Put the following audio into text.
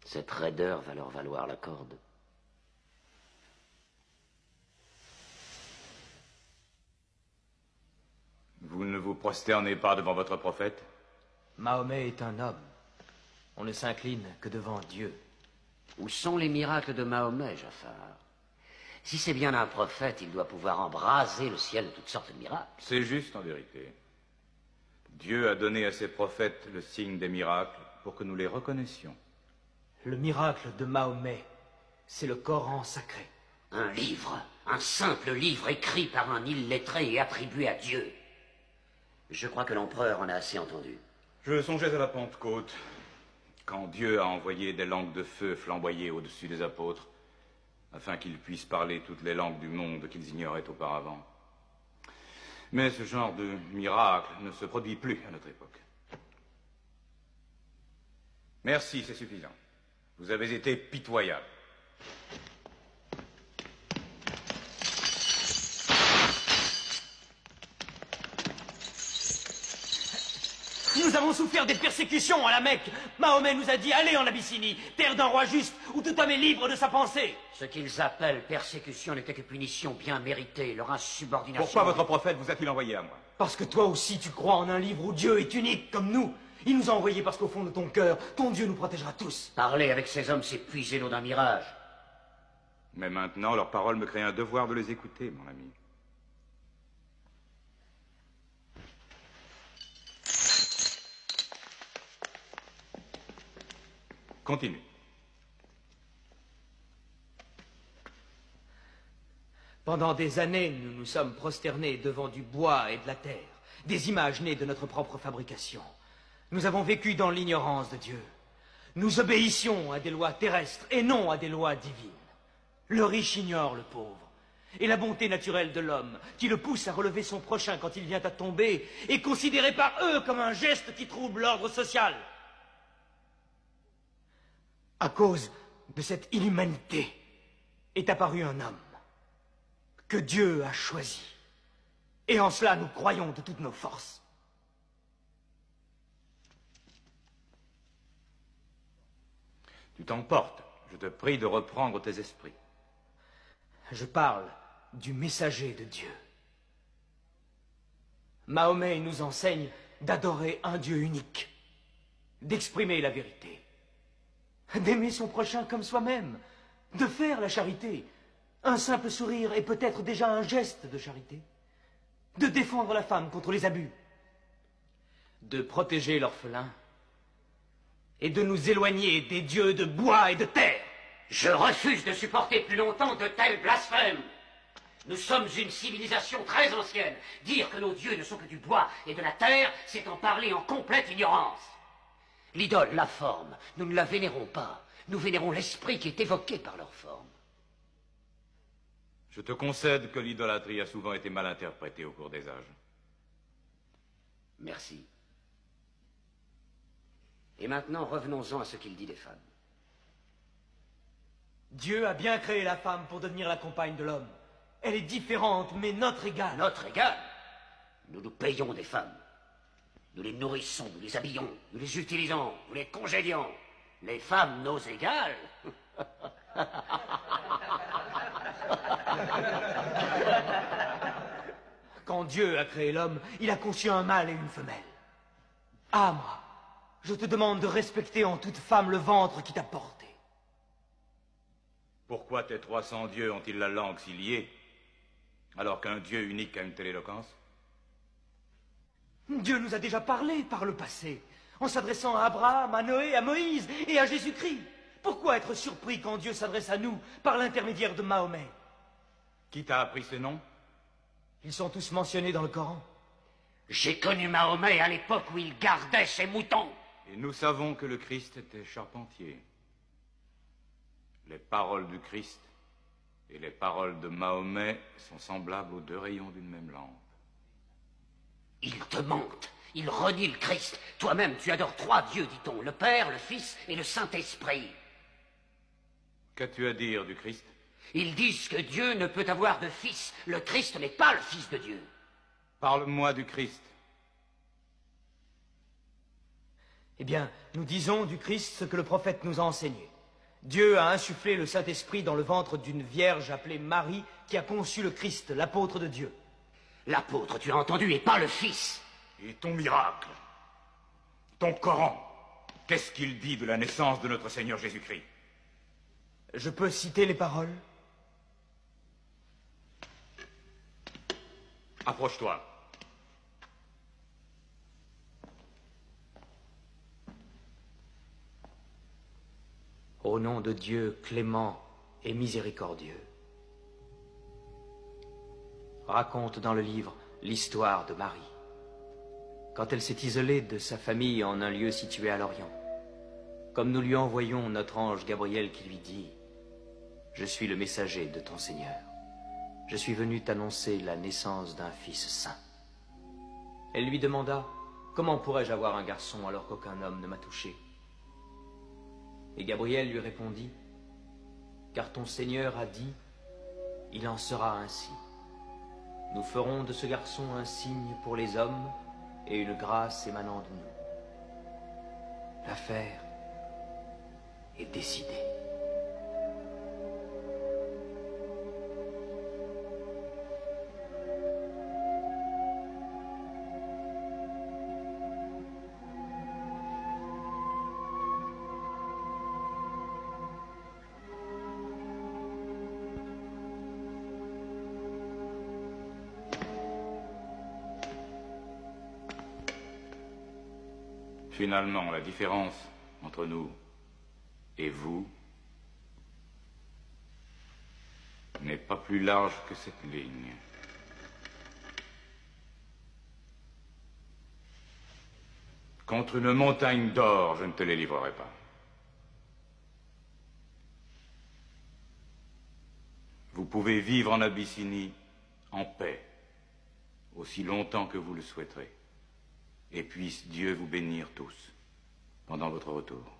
Cette raideur va leur valoir la corde. Vous ne vous prosternez pas devant votre prophète? Mahomet est un homme. On ne s'incline que devant Dieu. Où sont les miracles de Mahomet, Jafar? Si c'est bien un prophète, il doit pouvoir embraser le ciel de toutes sortes de miracles. C'est juste en vérité. Dieu a donné à ses prophètes le signe des miracles pour que nous les reconnaissions. Le miracle de Mahomet, c'est le Coran sacré. Un livre, un simple livre écrit par un illettré et attribué à Dieu. Je crois que l'empereur en a assez entendu. Je songeais à la Pentecôte, quand Dieu a envoyé des langues de feu flamboyer au-dessus des apôtres, afin qu'ils puissent parler toutes les langues du monde qu'ils ignoraient auparavant. Mais ce genre de miracle ne se produit plus à notre époque. Merci, c'est suffisant. Vous avez été pitoyable. Nous avons souffert des persécutions à la Mecque. Mahomet nous a dit, allez en Abyssinie, terre d'un roi juste, où tout homme est libre de sa pensée. Ce qu'ils appellent persécution n'était que punition bien méritée, leur insubordination... Pourquoi votre prophète vous a-t-il envoyé à moi? Parce que toi aussi tu crois en un livre où Dieu est unique comme nous. Il nous a envoyés parce qu'au fond de ton cœur, ton Dieu nous protégera tous. Parler avec ces hommes, c'est puiser l'eau d'un mirage. Mais maintenant, leurs paroles me créent un devoir de les écouter, mon ami. Continue. Pendant des années, nous nous sommes prosternés devant du bois et de la terre, des images nées de notre propre fabrication. Nous avons vécu dans l'ignorance de Dieu. Nous obéissions à des lois terrestres et non à des lois divines. Le riche ignore le pauvre. Et la bonté naturelle de l'homme, qui le pousse à relever son prochain quand il vient à tomber, est considérée par eux comme un geste qui trouble l'ordre social. À cause de cette inhumanité est apparu un homme que Dieu a choisi. Et en cela, nous croyons de toutes nos forces. Tu t'emportes. Je te prie de reprendre tes esprits. Je parle du messager de Dieu. Mahomet nous enseigne d'adorer un Dieu unique, d'exprimer la vérité, d'aimer son prochain comme soi-même, de faire la charité. Un simple sourire est peut-être déjà un geste de charité. De défendre la femme contre les abus, de protéger l'orphelin et de nous éloigner des dieux de bois et de terre. Je refuse de supporter plus longtemps de tels blasphèmes. Nous sommes une civilisation très ancienne. Dire que nos dieux ne sont que du bois et de la terre, c'est en parler en complète ignorance. L'idole, la forme, nous ne la vénérons pas. Nous vénérons l'esprit qui est évoqué par leur forme. Je te concède que l'idolâtrie a souvent été mal interprétée au cours des âges. Merci. Et maintenant, revenons-en à ce qu'il dit des femmes. Dieu a bien créé la femme pour devenir la compagne de l'homme. Elle est différente, mais notre égale. Notre égale? Nous nous payons des femmes. Nous les nourrissons, nous les habillons, nous les utilisons, nous les congédions. Les femmes, nos égales? Quand Dieu a créé l'homme, il a conçu un mâle et une femelle. Ah, moi, je te demande de respecter en toute femme le ventre qui t'a porté. Pourquoi tes 300 dieux ont-ils la langue si liée, alors qu'un Dieu unique a une telle éloquence? Dieu nous a déjà parlé par le passé, en s'adressant à Abraham, à Noé, à Moïse et à Jésus-Christ. Pourquoi être surpris quand Dieu s'adresse à nous par l'intermédiaire de Mahomet? Qui t'a appris ces noms? Ils sont tous mentionnés dans le Coran. J'ai connu Mahomet à l'époque où il gardait ses moutons. Et nous savons que le Christ était charpentier. Les paroles du Christ et les paroles de Mahomet sont semblables aux deux rayons d'une même lampe. Il te mente. Il renie le Christ. Toi-même, tu adores 3 dieux, dit-on. Le Père, le Fils et le Saint-Esprit. Qu'as-tu à dire du Christ? Ils disent que Dieu ne peut avoir de fils. Le Christ n'est pas le Fils de Dieu. Parle-moi du Christ. Eh bien, nous disons du Christ ce que le prophète nous a enseigné. Dieu a insufflé le Saint-Esprit dans le ventre d'une vierge appelée Marie qui a conçu le Christ, l'apôtre de Dieu. L'apôtre, tu as entendu, et pas le Fils. Et ton miracle, ton Coran, qu'est-ce qu'il dit de la naissance de notre Seigneur Jésus-Christ? Je peux citer les paroles? Approche-toi. Au nom de Dieu clément et miséricordieux. Raconte dans le livre l'histoire de Marie, quand elle s'est isolée de sa famille en un lieu situé à l'Orient, comme nous lui envoyons notre ange Gabriel qui lui dit « Je suis le messager de ton Seigneur. Je suis venu t'annoncer la naissance d'un fils saint. » Elle lui demanda « Comment pourrais-je avoir un garçon alors qu'aucun homme ne m'a touché ?» Et Gabriel lui répondit « Car ton Seigneur a dit, il en sera ainsi. Nous ferons de ce garçon un signe pour les hommes et une grâce émanant de nous. » L'affaire est décidée. Finalement, la différence entre nous et vous n'est pas plus large que cette ligne. Contre une montagne d'or, je ne te les livrerai pas. Vous pouvez vivre en Abyssinie en paix, aussi longtemps que vous le souhaiterez. Et puisse Dieu vous bénir tous pendant votre retour.